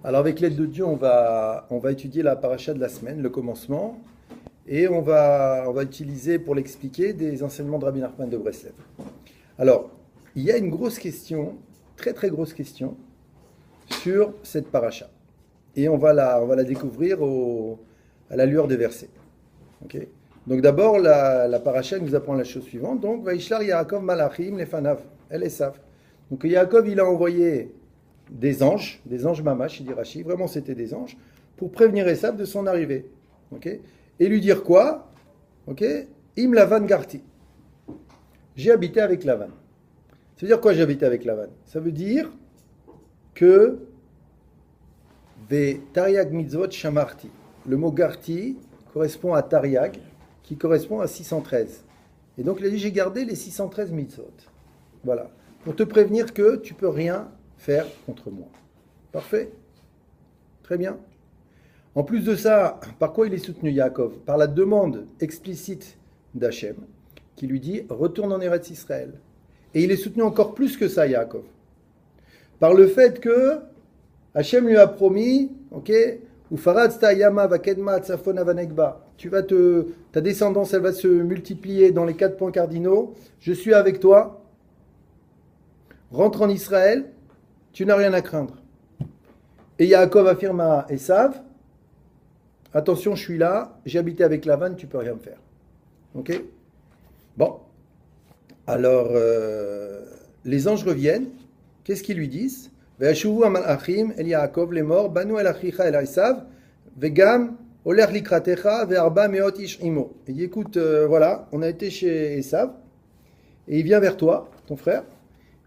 Alors avec l'aide de Dieu, on va étudier la paracha de la semaine, le commencement, et on va utiliser pour l'expliquer des enseignements de Rabbi Nachman de Breslev. Alors, il y a une grosse question, très très grosse question, sur cette paracha. Et on va la découvrir à la lueur des versets. Ok. Donc d'abord, la paracha nous apprend la chose suivante. Donc, Vaishlar Yaakov Malachim Lefanav, El Esav. Donc Yaakov, il a envoyé des anges mamash, il dit Rashi, vraiment c'était des anges, pour prévenir Esav de son arrivée. Okay, et lui dire quoi? Okay, Im Lavan Garti. J'ai habité avec Lavan. Ça veut dire quoi j'ai habité avec Lavan? Ça veut dire que Ve Tariag Mitzvot Shamarti. Le mot Garti correspond à Tariag, qui correspond à 613. Et donc il a dit j'ai gardé les 613 mitzvot. Voilà. Pour te prévenir que tu peux rien faire contre moi. Parfait. Très bien. En plus de ça, par quoi il est soutenu Yaakov? Par la demande explicite d'Hachem, qui lui dit retourne en Eretz Israël. Et il est soutenu encore plus que ça, Yaakov. Par le fait que Hachem lui a promis, ok, ta descendance, elle va se multiplier dans les 4 points cardinaux. Je suis avec toi. Rentre en Israël, tu n'as rien à craindre. Et Yaakov affirme à Esav, attention, je suis là, j'ai habité avec Lavan, tu peux rien me faire. Ok? Bon. Alors, les anges reviennent. Qu'est-ce qu'ils lui disent? Ve'ashuvu amalachim el Yaakov lemor, banu el achicha el Esav, vegam oler likratecha ve'arba meot ish imo. Il dit, écoute, voilà, on a été chez Esav, et il vient vers toi, ton frère,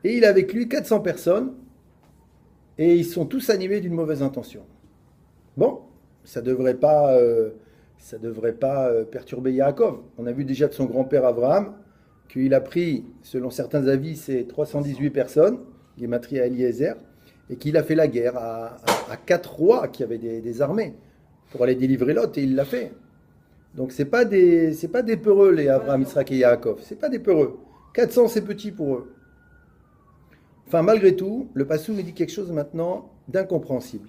et il a avec lui 400 personnes, et ils sont tous animés d'une mauvaise intention. Bon, ça devrait pas perturber Yaakov. On a vu déjà de son grand-père Abraham qu'il a pris, selon certains avis, c'est 318 personnes, Gematria Eliezer, et qu'il a fait la guerre à 4 rois qui avaient des armées pour aller délivrer Lot, et il l'a fait. Donc c'est pas des peureux, les Abraham, Israël et Yaakov. C'est pas des peureux. 400, c'est petit pour eux. Enfin, malgré tout, le passou nous dit quelque chose maintenant d'incompréhensible.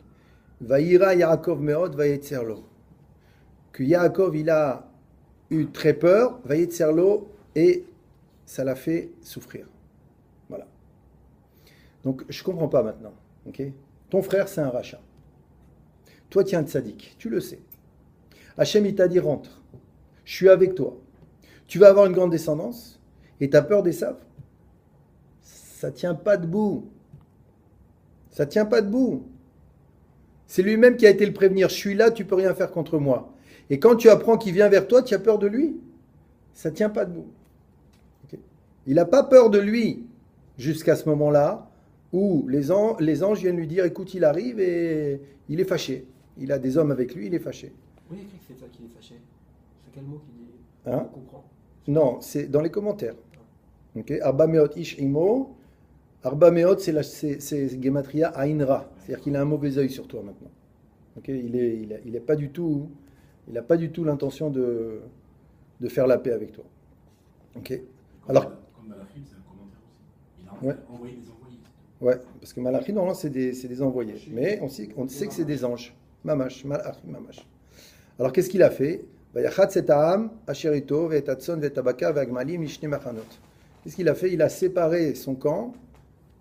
Vaïra Yaakov meod vayetzerlo. Que Yaakov, il a eu très peur, vayetzerlo, et ça l'a fait souffrir. Voilà. Donc, je ne comprends pas maintenant. Okay, ton frère, c'est un rachat. Toi, tu es un tzaddik. Tu le sais. Hachem, il t'a dit rentre. Je suis avec toi. Tu vas avoir une grande descendance et tu as peur d'Esav. Ça ne tient pas debout. Ça ne tient pas debout. C'est lui-même qui a été le prévenir. Je suis là, tu ne peux rien faire contre moi. Et quand tu apprends qu'il vient vers toi, tu as peur de lui. Ça ne tient pas debout. Okay. Il n'a pas peur de lui jusqu'à ce moment-là où les anges viennent lui dire écoute, il arrive et il est fâché. Il a des hommes avec lui, il est fâché. Oui, il y a écrit que c'est ça qu'il est fâché. C'est quel mot qui dit Hein? on comprend? Non, c'est dans les commentaires. Okay. Arba meot ish imo. Arba meot, c'est Gematria Ainra. C'est-à-dire qu'il a un mauvais œil sur toi maintenant. Okay. Il n'a pas du tout l'intention de faire la paix avec toi. Okay. Alors, comme Malachim, c'est un commentaire aussi. Il a envoyé des envoyés. Ouais, parce que Malachi, normalement, c'est des envoyés. Mais on sait que c'est des anges. Mamash, Malachi, Mamash. Alors, qu'est-ce qu'il a fait? Qu'est-ce qu'il a fait? Il a séparé son camp,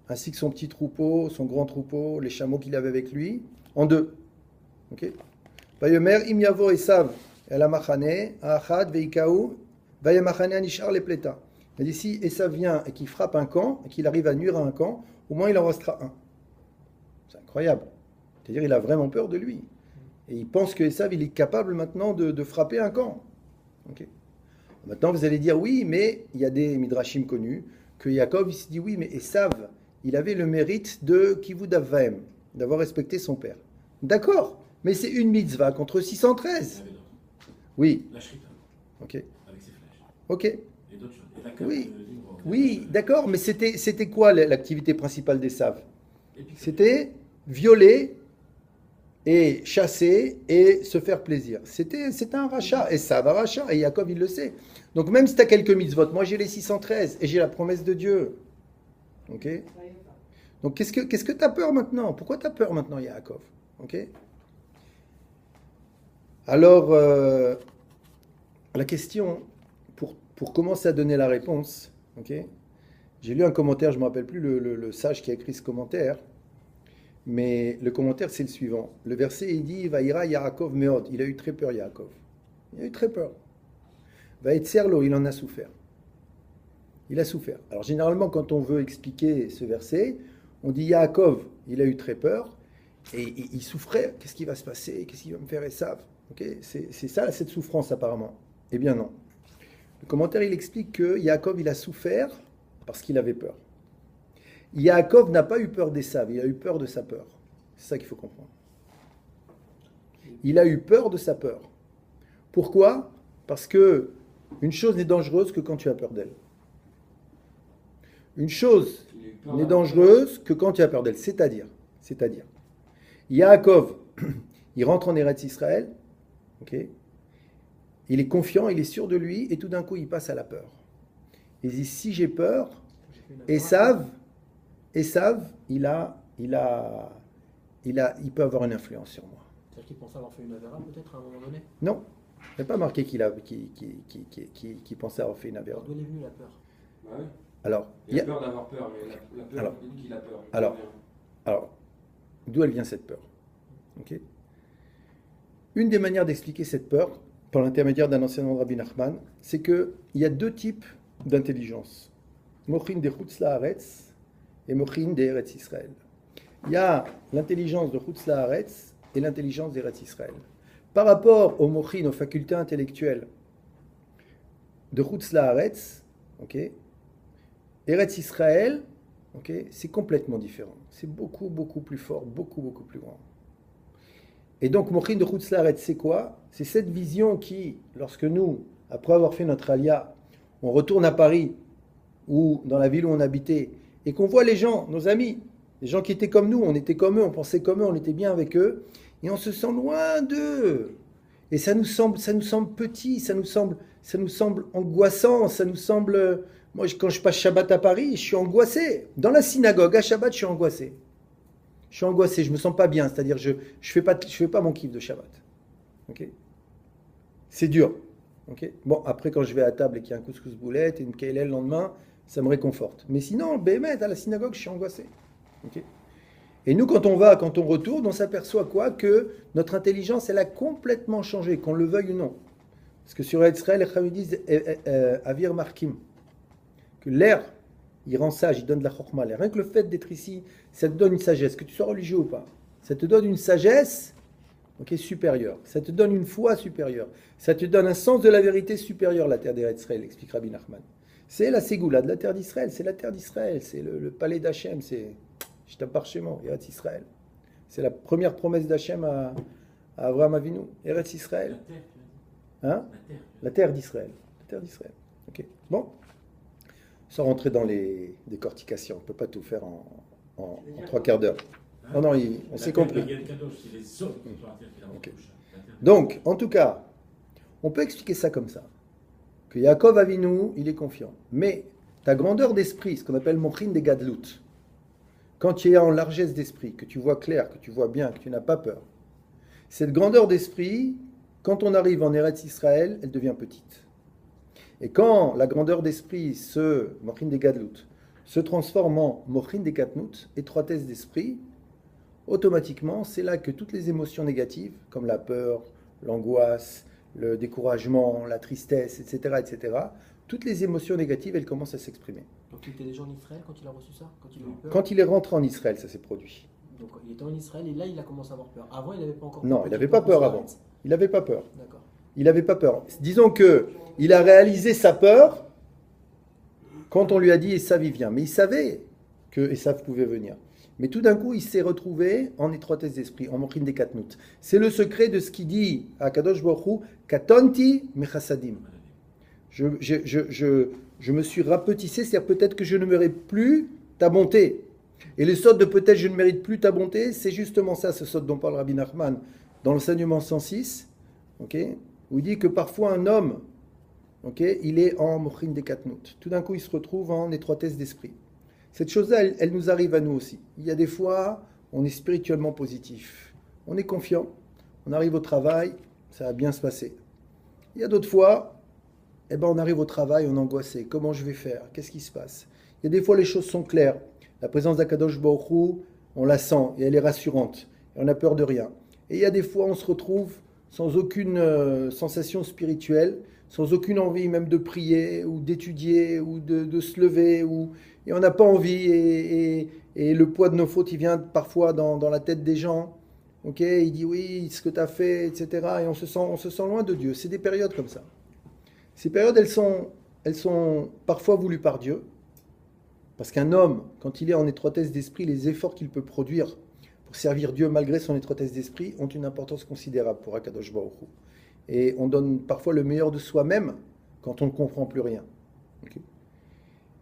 ainsi que son petit troupeau, son grand troupeau, les chameaux qu'il avait avec lui, en deux. Ok? Vayomer im yavo esav el hamachane achad veikaou vayamachane anishar le pleta. Il dit si Esav vient et qu'il frappe un camp, et qu'il arrive à nuire à un camp, au moins il en restera un. C'est incroyable. C'est-à-dire il a vraiment peur de lui. Et il pense que Esav, il est capable maintenant de frapper un camp. Okay. Maintenant vous allez dire oui, mais il y a des midrashim connus, que Yaakov il se dit oui, mais Esav, il avait le mérite de kivud avvahem, d'avoir respecté son père. D'accord, mais c'est une mitzvah contre 613. Oui. La shrita. Ok. Avec ses flèches. Ok. Et d'autres choses. Et la carte Oui. du livre. Oui, d'accord, mais c'était quoi l'activité principale d'Esav? C'était violer et chasser et se faire plaisir. C'était un rachat. Esav un rachat, et Yaakov il le sait. Donc même si tu as quelques mitzvot, moi j'ai les 613 et j'ai la promesse de Dieu. Ok. Donc qu'est-ce que tu as peur maintenant? Pourquoi tu as peur maintenant, Yaakov? Ok. Alors, la question, pour commencer à donner la réponse, ok, j'ai lu un commentaire, je ne me rappelle plus le sage qui a écrit ce commentaire, mais le commentaire c'est le suivant. Le verset il dit Vaïra Yaakov Meod, il a eu très peur Yaakov. Il a eu très peur. Vaïtserlo, il en a souffert. Il a souffert. Alors généralement quand on veut expliquer ce verset, on dit Yaakov, il a eu très peur, et il souffrait, qu'est-ce qui va se passer, qu'est-ce qui va me faire Esav, ok, c'est ça cette souffrance apparemment. Eh bien non. Le commentaire il explique que Yaakov il a souffert parce qu'il avait peur. Yaakov n'a pas eu peur d'Esav, il a eu peur de sa peur. C'est ça qu'il faut comprendre. Il a eu peur de sa peur. Pourquoi? Parce que une chose n'est dangereuse que quand tu as peur d'elle. Une chose n'est dangereuse que quand tu as peur d'elle. C'est-à-dire, Yaakov, il rentre en Eretz Israël, ok? Il est confiant, il est sûr de lui, et tout d'un coup, il passe à la peur. Il dit, si j'ai peur, Esav, il peut avoir une influence sur moi. C'est-à-dire qu'il pensait avoir fait une avéra peut-être à un moment donné? Non, il n'est pas marqué qu'il pensait avoir fait une avéra. D'où est venue la peur? Bah ouais. Alors, il a peur d'avoir peur, mais la peur, Alors, il dit qu'il a peur. alors, d'où elle vient cette peur? Ok. Une des manières d'expliquer cette peur, par l'intermédiaire d'un enseignement de Rabbi Nachman, c'est qu'il y a deux types d'intelligence. Mochin de Chutz Laaretz et Mochin de Eretz Israël. Il y a l'intelligence de Chutz Laaretz et l'intelligence d'Eretz Israël. Par rapport aux Mochin, aux facultés intellectuelles de Chutz Laaretz, ok, Eretz Israël, ok, c'est complètement différent. C'est beaucoup, beaucoup plus fort, beaucoup, beaucoup plus grand. Et donc, Mochin de Chutz Laaretz, c'est quoi? C'est cette vision qui, lorsque nous, après avoir fait notre alia, on retourne à Paris, ou dans la ville où on habitait, et qu'on voit les gens, nos amis, les gens qui étaient comme nous, on était comme eux, on pensait comme eux, on était bien avec eux, et on se sent loin d'eux. Et ça nous semble petit, ça nous semble angoissant, ça nous semble... Moi, quand je passe Shabbat à Paris, je suis angoissé. Dans la synagogue, à Shabbat, je suis angoissé. Je me sens pas bien, c'est-à-dire je fais pas mon kiff de Shabbat. Ok? C'est dur. Okay. Bon, après, quand je vais à table et qu'il y a un couscous boulette et une kailel le lendemain, ça me réconforte. Mais sinon, bémet, à la synagogue, je suis angoissé. Okay. Et nous, quand on retourne, on s'aperçoit quoi? Que notre intelligence, elle a complètement changé, qu'on le veuille ou non. Parce que sur Israël, les Chachamim disent Avir Markim, que l'air, il rend sage, il donne de la chokma. Rien que le fait d'être ici, ça te donne une sagesse, que tu sois religieux ou pas. Ça te donne une sagesse supérieure. Ça te donne une foi supérieure. Ça te donne un sens de la vérité supérieure, la terre d'Eretz Israël, explique Rabbi Nachman. C'est la Ségoula de la terre d'Israël, c'est la terre d'Israël, c'est le palais d'Hachem, c'est Shtaparchement, Eretz Israël. C'est la première promesse d'Hachem à Avraham Avinu, Eretz Israël. Hein? La terre d'Israël. La terre d'Israël. Ok. Bon. Sans rentrer dans les décortications, on ne peut pas tout faire en 3 quarts d'heure. Non, on s'est compris. Okay. Donc, en tout cas, on peut expliquer ça comme ça. Que Yaakov Avinu, il est confiant. Mais ta grandeur d'esprit, ce qu'on appelle Mochin de Gadlut, quand tu es en largesse d'esprit, que tu vois clair, que tu vois bien, que tu n'as pas peur, cette grandeur d'esprit, quand on arrive en Eretz Israël, elle devient petite. Et quand la grandeur d'esprit, Mochin de Gadlut, se transforme en Mochin de Katnut, étroitesse d'esprit, automatiquement, c'est là que toutes les émotions négatives, comme la peur, l'angoisse, le découragement, la tristesse, etc., toutes les émotions négatives, elles commencent à s'exprimer. Donc il était déjà en Israël quand il a reçu ça? Quand il est rentré en Israël, ça s'est produit. Donc il était en Israël et là, il a commencé à avoir peur. Avant, il n'avait pas encore peur. Non, il n'avait pas peur avant. Il n'avait pas peur. D'accord. Il n'avait pas peur. Disons que il a réalisé sa peur quand on lui a dit Esav vient. Mais il savait que Esav pouvait venir. Mais tout d'un coup, il s'est retrouvé en étroitesse d'esprit, en Mochin de Katnut. C'est le secret de ce qu'il dit à Kadosh Baruch Hu, Katonti mechasadim. Je me suis rapetissé, c'est-à-dire peut-être que je ne mérite plus ta bonté. Et le sot de peut-être je ne mérite plus ta bonté, c'est justement ça, ce sot dont parle Rabbi Nachman dans l'enseignement 106, okay, où il dit que parfois un homme, okay, il est en Mochin de Katnut. Tout d'un coup, il se retrouve en étroitesse d'esprit. Cette chose-là, elle nous arrive à nous aussi. Il y a des fois, on est spirituellement positif. on est confiant, on arrive au travail, ça va bien se passer. Il y a d'autres fois, on arrive au travail, on est angoissé. Comment je vais faire? Qu'est-ce qui se passe? Il y a des fois, les choses sont claires. La présence d'Akadosh Baruch Hu, on la sent et elle est rassurante. Et on n'a peur de rien. Et il y a des fois, on se retrouve sans aucune sensation spirituelle, sans aucune envie même de prier ou d'étudier ou de se lever. Et on n'a pas envie. Et le poids de nos fautes, il vient parfois dans la tête des gens. Okay, il dit oui, ce que tu as fait, etc. Et on se sent loin de Dieu. C'est des périodes comme ça. Ces périodes, elles sont parfois voulues par Dieu. Parce qu'un homme, quand il est en étroitesse d'esprit, les efforts qu'il peut produire pour servir Dieu malgré son étroitesse d'esprit ont une importance considérable pour Akadosh Baruch Hu. Et on donne parfois le meilleur de soi-même quand on ne comprend plus rien. Okay.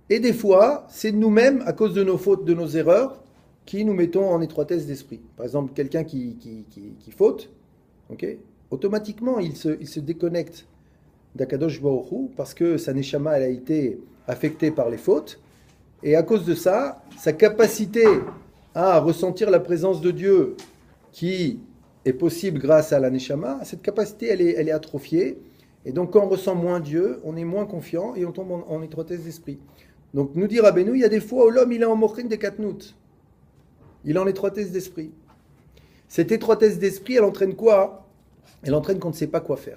Et des fois, c'est nous-mêmes, à cause de nos fautes, de nos erreurs, qui nous mettons en étroitesse d'esprit. Par exemple, quelqu'un qui faute, okay, automatiquement, il se déconnecte d'Akadosh Baruch Hu parce que sa neshama, elle a été affectée par les fautes. Et à cause de ça, sa capacité à ressentir la présence de Dieu qui est possible grâce à la neshama, cette capacité, elle est atrophiée. Et donc, quand on ressent moins Dieu, on est moins confiant et on tombe en étroitesse d'esprit. Donc, nous dit Rabbeinu, il y a des fois où l'homme, il est en mochin de katnout. Il est en étroitesse d'esprit. Cette étroitesse d'esprit, elle entraîne quoi? Elle entraîne qu'on ne sait pas quoi faire.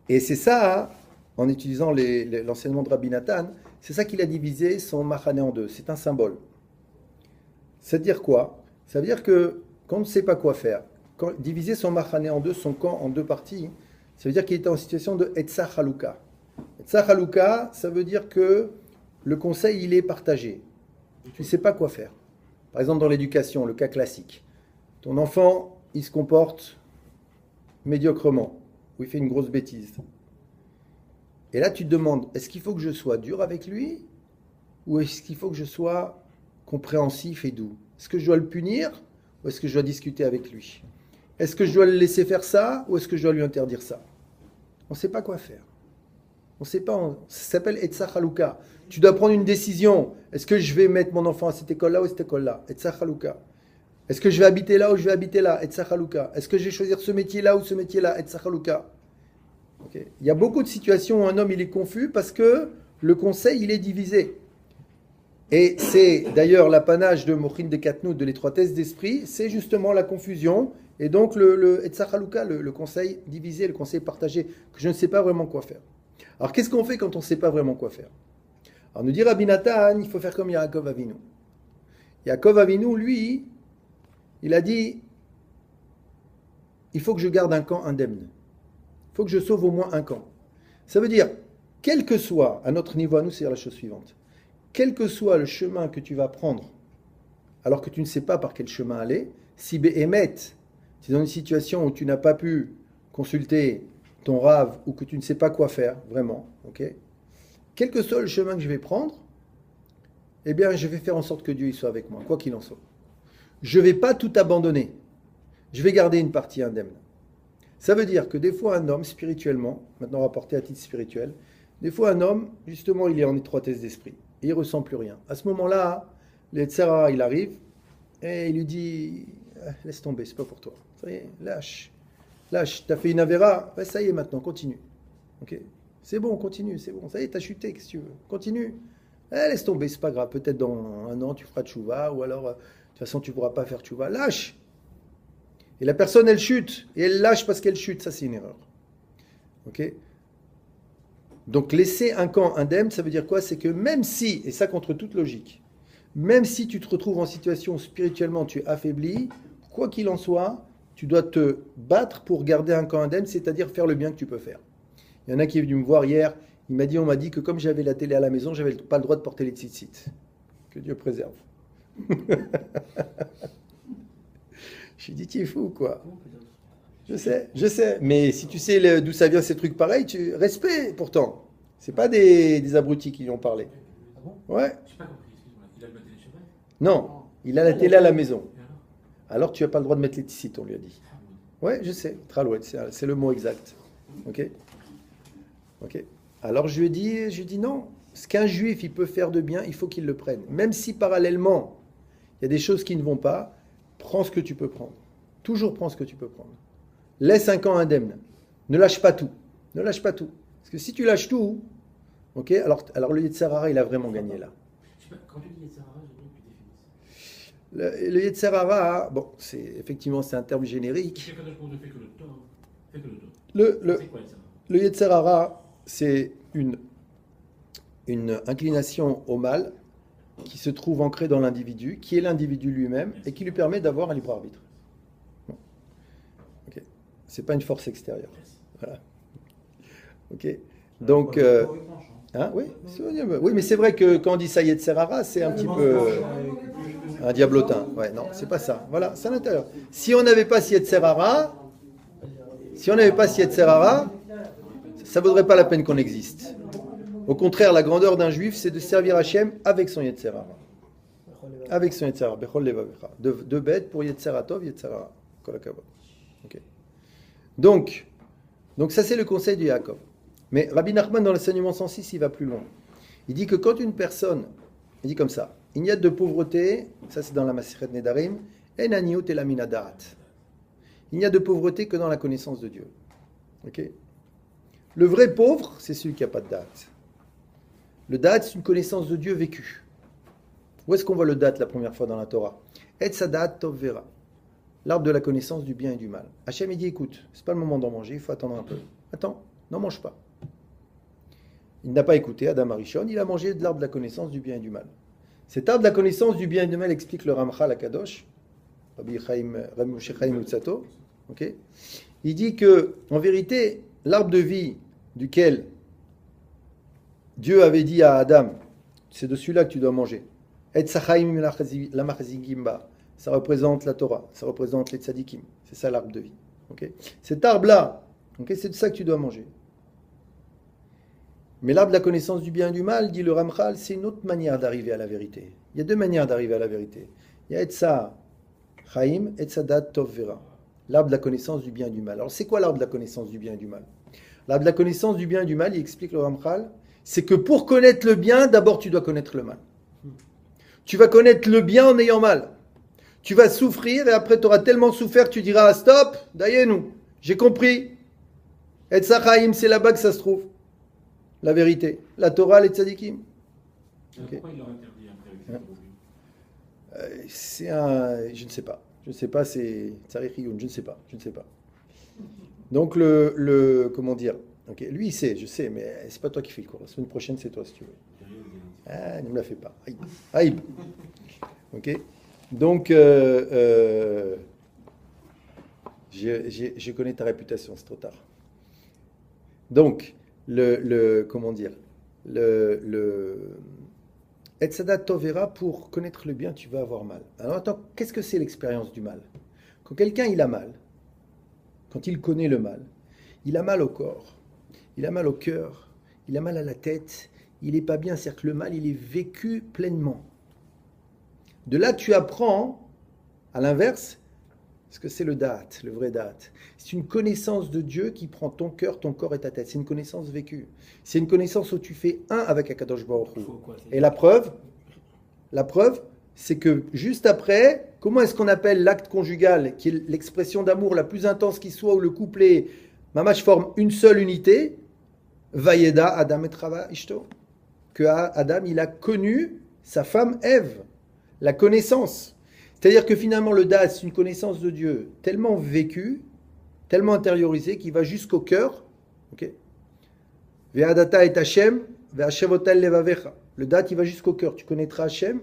Et c'est ça, en utilisant l'enseignement de Rabbi Nathan, c'est ça qu'il a divisé son machané en deux. C'est un symbole. C'est-à-dire quoi? Ça veut dire que quand on ne sait pas quoi faire, diviser son machané en deux, son camp en deux parties, ça veut dire qu'il était en situation de Etzah Chaluka. Etzah Chaluka, ça veut dire que le conseil, il est partagé. Tu ne sais pas quoi faire. Par exemple, dans l'éducation, le cas classique. Ton enfant, il se comporte médiocrement, ou il fait une grosse bêtise. Et là, tu te demandes, est-ce qu'il faut que je sois dur avec lui, ou est-ce qu'il faut que je sois compréhensif et doux? Est-ce que je dois le punir, ou est-ce que je dois discuter avec lui? Est-ce que je dois le laisser faire ça, ou est-ce que je dois lui interdire ça? On ne sait pas quoi faire. On ne sait pas, ça s'appelle Etzah Chaluka. Tu dois prendre une décision. Est-ce que je vais mettre mon enfant à cette école-là ou à cette école-là? Etzah Chaluka. Est-ce que je vais habiter là ou je vais habiter là? Etzah Chaluka. Est-ce que je vais choisir ce métier-là ou ce métier-là? Etzah Chaluka. Okay. Il y a beaucoup de situations où un homme il est confus parce que le conseil il est divisé. Et c'est d'ailleurs l'apanage de Mochin de Katnout, de l'étroitesse d'esprit, c'est justement la confusion. Et donc le Etzah Chaluka, le conseil divisé, le conseil partagé, que je ne sais pas vraiment quoi faire. Alors qu'est-ce qu'on fait quand on ne sait pas vraiment quoi faire? Alors nous dit Rabbi Nathan, il faut faire comme Yaakov Avinu. Yaakov Avinu, lui, il a dit, il faut que je garde un camp indemne. Il faut que je sauve au moins un camp. Ça veut dire, quel que soit, à notre niveau à nous, c'est la chose suivante. Quel que soit le chemin que tu vas prendre, alors que tu ne sais pas par quel chemin aller, si Béhémet, tu es dans une situation où tu n'as pas pu consulter ton rave ou que tu ne sais pas quoi faire, vraiment, ok? Quel que soit le chemin que je vais prendre, eh bien, je vais faire en sorte que Dieu y soit avec moi, quoi qu'il en soit. Je ne vais pas tout abandonner. Je vais garder une partie indemne. Ça veut dire que des fois, un homme, spirituellement, maintenant rapporté à titre spirituel, des fois, un homme, justement, il est en étroitesse d'esprit. Et il ne ressent plus rien. À ce moment-là, l'Etzera, il arrive et il lui dit « Laisse tomber, c'est pas pour toi. Ça y est, lâche. Lâche, t'as fait une avéra, ouais, ça y est maintenant, continue. Okay. C'est bon, continue, c'est bon. Ça y est, t'as chuté, qu'est-ce que tu veux? Continue. Laisse tomber, c'est pas grave. Peut-être dans un an, tu feras tchouva, ou alors, de toute façon, tu ne pourras pas faire tchouva. Lâche. Et la personne, elle chute. Et elle lâche parce qu'elle chute. Ça, c'est une erreur. Ok? Donc, laisser un camp indemne, ça veut dire quoi? C'est que même si, et ça contre toute logique, même si tu te retrouves en situation où spirituellement tu es affaibli, quoi qu'il en soit, tu dois te battre pour garder un camp indemne, c'est-à-dire faire le bien que tu peux faire. Il y en a qui est venu me voir hier, on m'a dit que comme j'avais la télé à la maison, j'avais pas le droit de porter les tzitzit. Que Dieu préserve. Je lui ai dit, tu es fou, quoi. Je sais. Mais si tu sais d'où ça vient ces trucs pareils, respect pourtant. C'est pas des abrutis qui lui ont parlé. Ah bon? Ouais. J'ai pas compris, excuse-moi. Il a le télécheval? Non, il a la télé à la maison. Alors tu n'as pas le droit de mettre les tzitzit, on lui a dit. Ouais, je sais. Tralouet, c'est le mot exact. Ok. Alors je lui ai dit non. Ce qu'un juif il peut faire de bien, il faut qu'il le prenne. Même si parallèlement, il y a des choses qui ne vont pas, Prends ce que tu peux prendre. Toujours prends ce que tu peux prendre. Laisse un camp indemne. Ne lâche pas tout. Ne lâche pas tout. Parce que si tu lâches tout, ok, alors le Yetzer Hara, il a vraiment gagné là. Je sais pas, quand tu dis Yetzer Hara, j'ai bien que tu définisses. Le Yetzer Hara, bon, effectivement, c'est un terme générique. Qu'est-ce que je fait que le temps fait que le temps. Le C'est quoi Yetzer Hara? Le Yetzer Hara, c'est une inclination au mal qui se trouve ancrée dans l'individu, qui est l'individu lui-même et qui lui permet d'avoir un libre arbitre. Bon. Ok. C'est pas une force extérieure. Voilà. Ok. Donc, hein, oui, oui, mais c'est vrai que quand on dit ça Yetzer Hara, c'est un petit peu un diablotin. Ouais, non, c'est pas ça. Voilà, c'est à l'intérieur. Si on n'avait pas ce Yetzer Hara, ça ne vaudrait pas la peine qu'on existe. Au contraire, la grandeur d'un juif, c'est de servir Hachem avec son Yetzer Hara. Avec son Yetzer Hara. De bête pour Yetzer Hatov, Yetzer Hara. Kol hakavod. Ok. Donc, ça c'est le conseil de Yaakov. Mais Rabbi Nachman, dans l'enseignement 106, il va plus loin. Il dit que quand une personne, il dit comme ça, il n'y a de pauvreté, ça c'est dans la Masechet Nedarim, en aniut ela min hadaat. Il n'y a de pauvreté que dans la connaissance de Dieu. Ok. Le vrai pauvre, c'est celui qui n'a pas de date. Le date, c'est une connaissance de Dieu vécue. Où est-ce qu'on voit le date la première fois dans la Torah? Et sadat tov vera. L'arbre de la connaissance du bien et du mal. Hachem, il dit, écoute, c'est pas le moment d'en manger, il faut attendre un peu. Attends, n'en mange pas. Il n'a pas écouté Adam Arishon, il a mangé de l'arbre de la connaissance du bien et du mal. Cet arbre de la connaissance du bien et du mal explique le Ramchal à Kadosh, Rabbi Moshe Chaim Luzzatto. Okay. Il dit que, en vérité, l'arbre de vie duquel Dieu avait dit à Adam, c'est de celui-là que tu dois manger. Et Sachaim Lamachzigimba, ça représente la Torah, ça représente les tzadikim. C'est ça l'arbre de vie. Okay. Cet arbre-là, okay, c'est de ça que tu dois manger. Mais l'arbre de la connaissance du bien et du mal, dit le Ramchal, c'est une autre manière d'arriver à la vérité. Il y a deux manières d'arriver à la vérité. Il y a Etza Chaim, Etzadat Tov Vera. L'arbre de la connaissance du bien et du mal. Alors c'est quoi l'arbre de la connaissance du bien et du mal? L'arbre de la connaissance du bien et du mal, il explique le Ramchal, c'est que pour connaître le bien, d'abord tu dois connaître le mal. Tu vas connaître le bien en ayant mal. Tu vas souffrir et après tu auras tellement souffert que tu diras stop, d'ailleurs j'ai compris. Etza Chaim, c'est là-bas que ça se trouve. La vérité. La Torah, les tzadikim. Okay. Pourquoi il leur interdit après avec c'est un... Je ne sais pas. Je ne sais pas, c'est Tzarich Iyun, je ne sais pas. Donc comment dire? Okay. Lui il sait, je sais, mais c'est pas toi qui fais le cours. La semaine prochaine, c'est toi si tu veux. Ah, ne me la fais pas. Aïe. Ok. Donc, je connais ta réputation, c'est trop tard. Donc, comment dire? Etzadat Tovera, pour connaître le bien, tu vas avoir mal. Alors attends, qu'est-ce que c'est l'expérience du mal? Quand quelqu'un il a mal, quand il connaît le mal, il a mal au corps, il a mal au cœur, il a mal à la tête, il n'est pas bien, c'est-à-dire que le mal, il est vécu pleinement. De là, tu apprends, à l'inverse, ce que c'est le date, le vrai date. C'est une connaissance de Dieu qui prend ton cœur, ton corps et ta tête. C'est une connaissance vécue. C'est une connaissance où tu fais un avec Akadosh Baruch Hu. Et la preuve, c'est que juste après, comment est-ce qu'on appelle l'acte conjugal, qui est l'expression d'amour la plus intense qui soit, où le couplet, mamash forme une seule unité, Vayeda Adam et Chava Ishto. Que Adam, il a connu sa femme Ève, la connaissance. C'est-à-dire que finalement, le da'at, c'est une connaissance de Dieu tellement vécue, tellement intériorisée, qu'il va jusqu'au cœur. Okay. Ve'adata et Hashem, ve'ashevotal levavecha. Le da'at, il va jusqu'au cœur. Tu connaîtras Hashem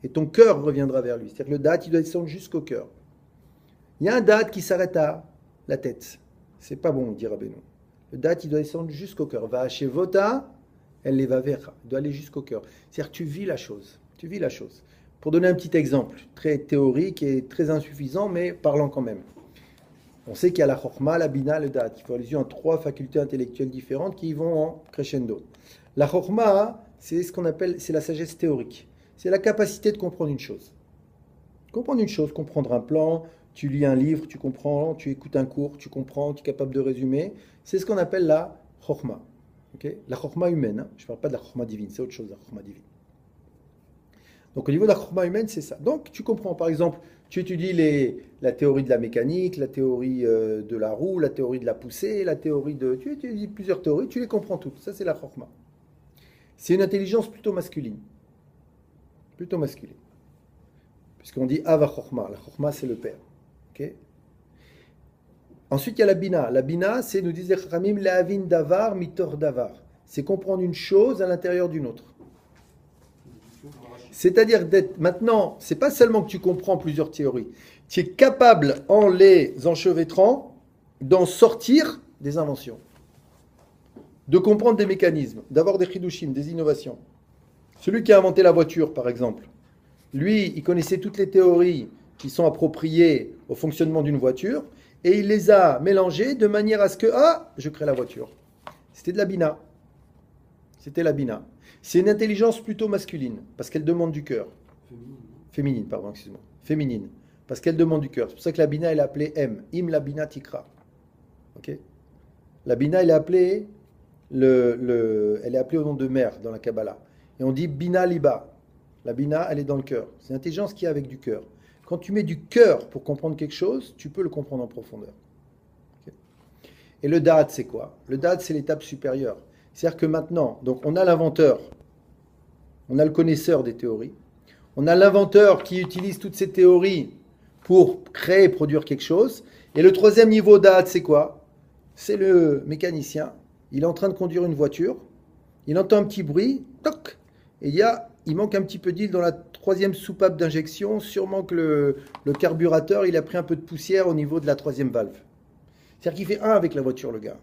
et ton cœur reviendra vers lui. C'est-à-dire que le da'at, il doit descendre jusqu'au cœur. Il y a un da'at qui s'arrête à la tête. C'est pas bon, dit Rabbeinu. Le da'at, il doit descendre jusqu'au cœur. Ve'ashevota el levavecha. Il doit aller jusqu'au cœur. C'est-à-dire que tu vis la chose. Tu vis la chose. Pour donner un petit exemple, très théorique et très insuffisant, mais parlant quand même. On sait qu'il y a la chokma, la bina, le da'at. Il faut allusion à 3 facultés intellectuelles différentes qui vont en crescendo. La chokma, c'est ce qu'on appelle, c'est la sagesse théorique. C'est la capacité de comprendre une chose. Comprendre une chose, comprendre un plan, tu lis un livre, tu comprends, tu écoutes un cours, tu comprends, tu es capable de résumer. C'est ce qu'on appelle la chokma. Okay? La chokma humaine, hein. Je ne parle pas de la chokma divine, c'est autre chose, la chokma divine. Donc au niveau de la chokma humaine, c'est ça. Donc tu comprends, par exemple, Tu étudies la théorie de la mécanique, la théorie de la roue, la théorie de la poussée, la théorie de... Tu étudies plusieurs théories, tu les comprends toutes. Ça, c'est la chorma. C'est une intelligence plutôt masculine. Plutôt masculine. Puisqu'on dit Ava chorma. La chorma, c'est le père. Ok. Ensuite, il y a la bina. La bina, c'est, nous disait Chachamim, le'avin davar mitor davar. C'est comprendre une chose à l'intérieur d'une autre. C'est-à-dire d'être maintenant, c'est pas seulement que tu comprends plusieurs théories, tu es capable, en les enchevêtrant, d'en sortir des inventions, de comprendre des mécanismes, d'avoir des chidushim, des innovations. Celui qui a inventé la voiture, par exemple, lui, il connaissait toutes les théories qui sont appropriées au fonctionnement d'une voiture, et il les a mélangées de manière à ce que, je crée la voiture. C'était de la bina. C'était la bina. C'est une intelligence plutôt masculine, parce qu'elle demande du cœur. Féminine, pardon, excuse-moi. Féminine, parce qu'elle demande du cœur. C'est pour ça que la bina, elle est appelée M. Im la bina tikra. Ok. La bina, elle est appelée, elle est appelée au nom de mère dans la Kabbalah. Et on dit bina liba. La bina, elle est dans le cœur. C'est l'intelligence qui est avec du cœur. Quand tu mets du cœur pour comprendre quelque chose, tu peux le comprendre en profondeur. Okay. Et le da'at, c'est quoi? Le da'at, c'est l'étape supérieure. C'est-à-dire que maintenant, donc on a l'inventeur, on a le connaisseur des théories, on a l'inventeur qui utilise toutes ces théories pour créer, produire quelque chose. Et le troisième niveau d'Ad, c'est quoi? C'est le mécanicien. Il est en train de conduire une voiture, il entend un petit bruit, toc, et il manque un petit peu d'huile dans la troisième soupape d'injection, sûrement que le carburateur, il a pris un peu de poussière au niveau de la troisième valve. C'est-à-dire qu'il fait un avec la voiture, le gars.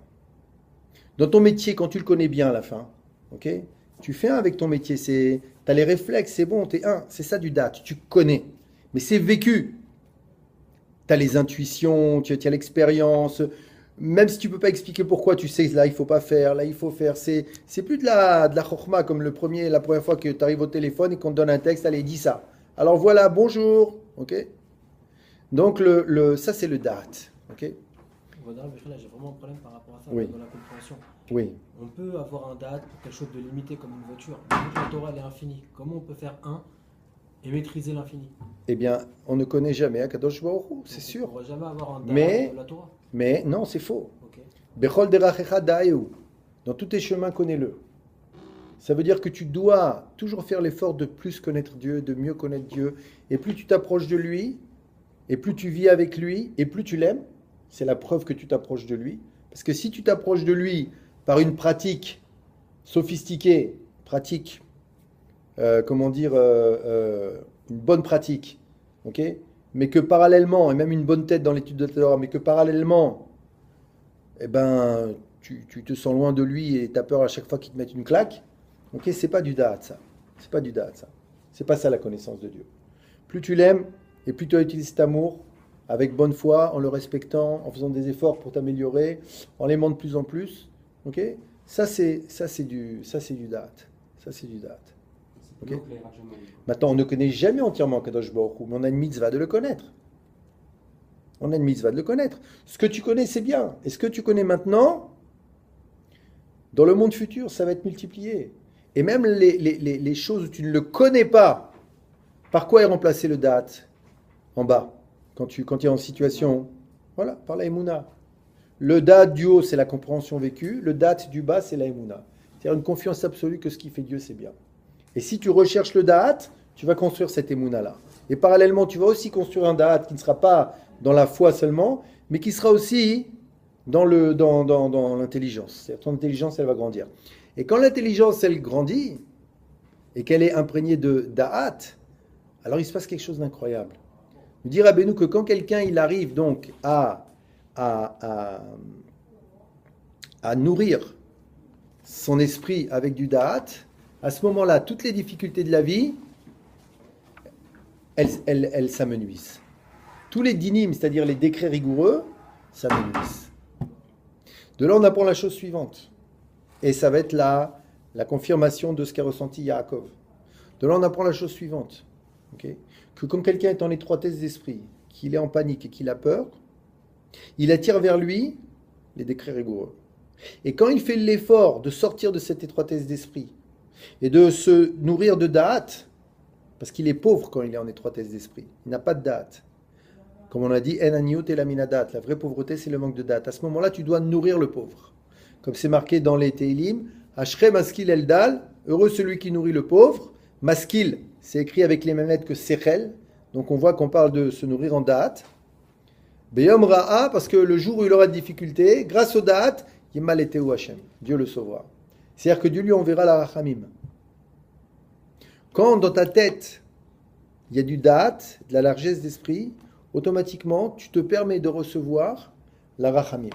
Dans ton métier, quand tu le connais bien à la fin, ok, tu fais un avec ton métier. Tu as les réflexes, c'est bon, tu es un. C'est ça du date, tu connais. Mais c'est vécu. Tu as les intuitions, tu as l'expérience. Même si tu ne peux pas expliquer pourquoi, tu sais, là, il ne faut pas faire, là, il faut faire. C'est plus de la chorma comme la première fois que tu arrives au téléphone et qu'on te donne un texte, allez, dis ça. Alors voilà, bonjour. Ok. Donc, ça, c'est le date. Ok. J'ai vraiment un problème par rapport à ça, Oui. dans la compréhension. Oui. On peut avoir un date pour quelque chose de limité comme une voiture. Mais la Torah, elle est infinie. Comment on peut faire un et maîtriser l'infini? Eh bien, on ne connaît jamais Akadosh Baruch Hu, c'est sûr. On ne pourra jamais avoir un date Mais- de la Torah. Mais non, c'est faux. Ok. Bechol derachecha da'eu. Dans tous tes chemins, connais-le. Ça veut dire que tu dois toujours faire l'effort de plus connaître Dieu, de mieux connaître Dieu. Et plus tu t'approches de lui, et plus tu vis avec lui, et plus tu l'aimes. C'est la preuve que tu t'approches de lui. Parce que si tu t'approches de lui par une pratique sophistiquée, pratique, une bonne pratique, ok, mais que parallèlement, et même une bonne tête dans l'étude de la Torah, mais que parallèlement, eh ben, tu te sens loin de lui et tu as peur à chaque fois qu'il te mette une claque, ok, c'est pas du da'at ça. C'est pas du da'at ça. C'est pas ça la connaissance de Dieu. Plus tu l'aimes, et plus tu utilises cet amour, avec bonne foi, en le respectant, en faisant des efforts pour t'améliorer, en l'aimant de plus en plus, ok, ça c'est du da'at. Ça c'est du da'at. Ok. Donc, les Rajamonim. Maintenant, on ne connaît jamais entièrement Kadosh Baruch Hu, mais on a une mitzvah de le connaître. On a une mitzvah de le connaître. Ce que tu connais, c'est bien. Et ce que tu connais maintenant, dans le monde futur, ça va être multiplié. Et même les choses où tu ne le connais pas, par quoi est remplacé le date en bas, quand tu es en situation, voilà, par la Emouna. Le date du haut, c'est la compréhension vécue. Le date du bas, c'est la Emouna. C'est-à-dire une confiance absolue que ce qui fait Dieu, c'est bien. Et si tu recherches le da'at, tu vas construire cette émouna-là. Et parallèlement, tu vas aussi construire un da'at qui ne sera pas dans la foi seulement, mais qui sera aussi dans l'intelligence. C'est-à-dire ton intelligence, elle va grandir. Et quand l'intelligence, elle grandit, et qu'elle est imprégnée de da'at, alors il se passe quelque chose d'incroyable. Nous dit Rabbeinu que quand quelqu'un il arrive donc à nourrir son esprit avec du da'at, à ce moment-là, toutes les difficultés de la vie, elles s'amenuisent. Tous les dinim, c'est-à-dire les décrets rigoureux, s'amenuisent. De là, on apprend la chose suivante. Et ça va être la confirmation de ce qu'a ressenti Yaakov. De là, on apprend la chose suivante. Okay, que quand quelqu'un est en étroitesse d'esprit, qu'il est en panique et qu'il a peur, il attire vers lui les décrets rigoureux. Et quand il fait l'effort de sortir de cette étroitesse d'esprit et de se nourrir de da'at, parce qu'il est pauvre quand il est en étroitesse d'esprit, il n'a pas de da'at, Comme on a dit, En aniut et la minadat. La vraie pauvreté, c'est le manque de date. À ce moment-là, tu dois nourrir le pauvre. Comme c'est marqué dans les Teilim, Ashre maskil eldal, heureux celui qui nourrit le pauvre. Maskil, c'est écrit avec les mêmes lettres que Sechel. Donc on voit qu'on parle de se nourrir en date. Beyom ra'a, parce que le jour où il aura de difficultés, grâce aux dates, Yimal eteu Hashem. Dieu le sauvera. C'est-à-dire que Dieu lui enverra la rachamim. Quand dans ta tête, il y a du date, de la largesse d'esprit, automatiquement, tu te permets de recevoir la rachamim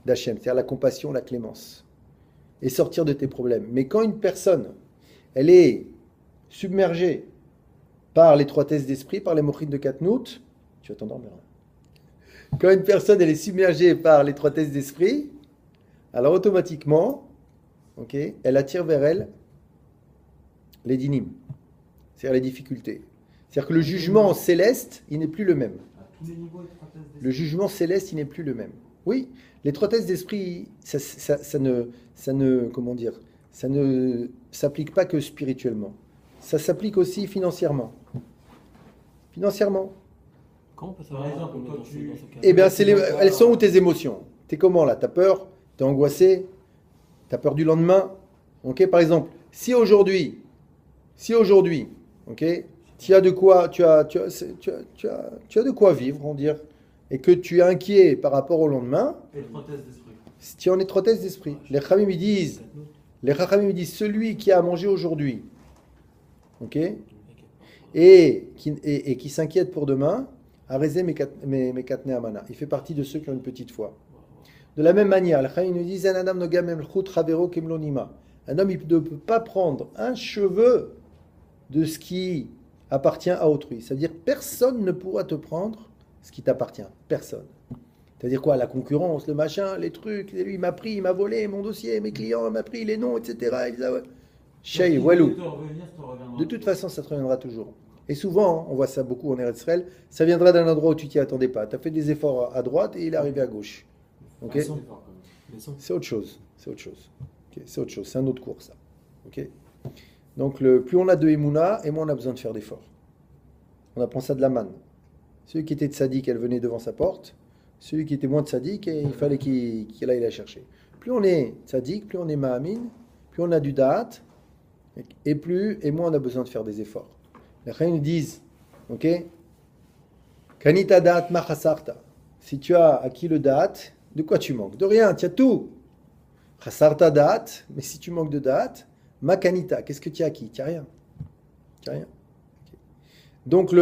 d'Hachem, c'est-à-dire la compassion, la clémence, et sortir de tes problèmes. Mais quand une personne, elle est submergée par l'étroitesse d'esprit, par les mochines de Katnout, tu vas t'endormir. Quand une personne, elle est submergée par l'étroitesse d'esprit, alors automatiquement, elle attire vers elle les dinim, c'est-à-dire les difficultés. C'est-à-dire que le jugement céleste, il n'est plus le même. Le jugement céleste, il n'est plus le même. Oui, l'étroitesse d'esprit, ça ne s'applique pas que spirituellement. Ça s'applique aussi financièrement. Financièrement. Quand on peut Par savoir exemple, dans ce cas? Eh bien, elles sont où tes émotions? T'es comment là? T'as peur? T'es angoissé? T'as peur du lendemain? Par exemple, si aujourd'hui, tu as de quoi, tu as de quoi vivre, on dire, et que tu es inquiet par rapport au lendemain, Étroitesse d'esprit. si tu es en étroitesse d'esprit. Les Chachamim disent, celui qui a à manger aujourd'hui, et qui s'inquiète pour demain, Arezé Mekatne Amana. Il fait partie de ceux qui ont une petite foi. De la même manière, les Chachamim nous disent, un homme il ne peut pas prendre un cheveu de ce qui appartient à autrui. C'est-à-dire personne ne pourra te prendre ce qui t'appartient. Personne. C'est-à-dire quoi? La concurrence, le machin, les trucs. Lui, il m'a pris, il m'a volé mon dossier, mes clients, il m'a pris les noms, etc. Shay, Walou. De toute façon, ça te reviendra toujours. Et souvent, on voit ça beaucoup en Eretz Israël, ça viendra d'un endroit où tu t'y attendais pas. Tu as fait des efforts à droite et il est arrivé à gauche. C'est autre chose. C'est autre chose. C'est autre chose. C'est un autre cours, ça. Donc, plus on a de Emouna, et moins on a besoin de faire d'efforts. On apprend ça de la manne. Celui qui était tzaddik, elle venait devant sa porte. Celui qui était moins tzaddik, il fallait qu'il aille la chercher. Plus on est tzaddik, plus on est ma'amin, plus on a du da'at, et moins on a besoin de faire des efforts. Les Chachamim nous disent, Kanita da'at ma chasarta. Si tu as acquis le da'at, de quoi tu manques? De rien, tu as tout. Chasarta da'at, mais si tu manques de da'at, ma kanita, qu'est-ce que tu as acquis? Tu n'as rien. Tu n'as rien. Donc,